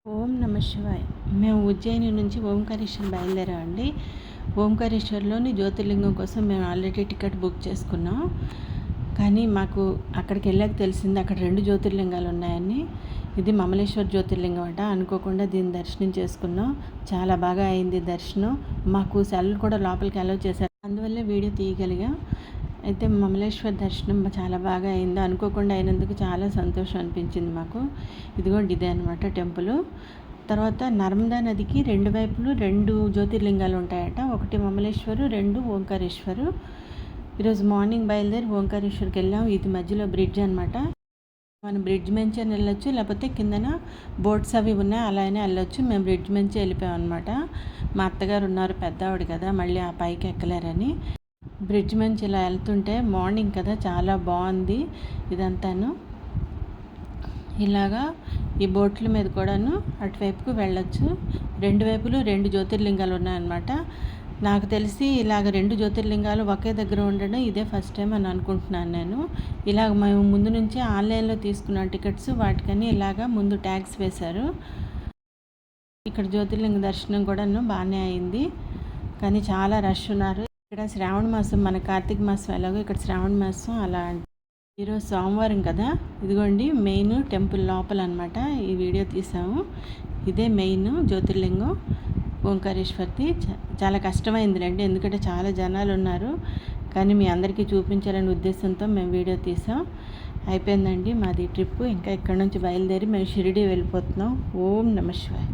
ఓం నమ శివాయ్. మేము ఉజ్జయిని నుంచి ఓంకారేశ్వర్ బయలుదేరామండి. ఓంకారేశ్వర్లోని జ్యోతిర్లింగం కోసం మేము ఆల్రెడీ టికెట్ బుక్ చేసుకున్నాం. కానీ మాకు అక్కడికి వెళ్ళాక తెలిసింది అక్కడ 2 జ్యోతిర్లింగాలు ఉన్నాయని. ఇది మమలేశ్వర్ జ్యోతిర్లింగం అట. అనుకోకుండా దీన్ని దర్శనం చేసుకున్నాం. చాలా బాగా అయింది దర్శనం. మాకు సెల్ కూడా లోపలికి అలౌ చేశారు, అందువల్లే వీడియో తీయగలిగాం. అయితే మమలేశ్వర్ దర్శనం చాలా బాగా అయింది. అనుకోకుండా అయినందుకు చాలా సంతోషం అనిపించింది మాకు. ఇదిగోండి ఇదే అనమాట టెంపుల్. తర్వాత నర్మదా నదికి 2 వైపులు 2 జ్యోతిర్లింగాలు ఉంటాయట. ఒకటి మమలేశ్వరు, 2 ఓంకారేశ్వరు. ఈరోజు మార్నింగ్ బయలుదేరి ఓంకారేశ్వర్కి వెళ్ళాం. ఇది మధ్యలో బ్రిడ్జ్ అనమాట. మనం బ్రిడ్జ్ మంచి వెళ్ళొచ్చు, లేకపోతే కిందన బోట్స్ అవి ఉన్నాయి, అలా అయినా వెళ్ళొచ్చు. మేము బ్రిడ్జ్ మంచి వెళ్ళిపోయాం అనమాట. మా అత్తగారు ఉన్నారు, పెద్దవాడు కదా, మళ్ళీ ఆ పైకి ఎక్కలేరని. బ్రిడ్జ్ నుంచి ఇలా వెళ్తుంటే మార్నింగ్ కదా, చాలా బాగుంది ఇదంతాను. ఇలాగా ఈ బోట్ల మీద కూడాను అటువైపుకు వెళ్ళొచ్చు. 2 వైపులు 2 జ్యోతిర్లింగాలు ఉన్నాయన్నమాట. నాకు తెలిసి ఇలాగ 2 జ్యోతిర్లింగాలు ఒకే దగ్గర ఉండడం ఇదే ఫస్ట్ టైం అని అనుకుంటున్నాను నేను. ఇలాగ మేము ముందు నుంచి ఆన్లైన్లో తీసుకున్న టికెట్స్, వాటికని ఇలాగా ముందు ట్యాగ్స్ వేశారు. ఇక్కడ జ్యోతిర్లింగ దర్శనం కూడాను బాగానే అయింది, కానీ చాలా రష్ ఉన్నారు. ఇక్కడ శ్రావణ మాసం, మన కార్తీక మాసం ఎలాగో ఇక్కడ శ్రావణ మాసం అలా. ఈరోజు సోమవారం కదా, ఇదిగోండి మెయిన్ టెంపుల్ లోపల అనమాట ఈ వీడియో తీసాము. ఇదే మెయిన్ జ్యోతిర్లింగం ఓంకారేశ్వర్ది. చాలా కష్టమైందిలేండి, ఎందుకంటే చాలా జనాలు ఉన్నారు. కానీ మీ అందరికీ చూపించాలనే ఉద్దేశంతో మేము వీడియో తీసాం. అయిపోయిందండి మాది ట్రిప్. ఇంకా ఇక్కడ నుంచి బయలుదేరి మేము షిరిడి వెళ్ళిపోతున్నాం. ఓం నమ శివాయ్.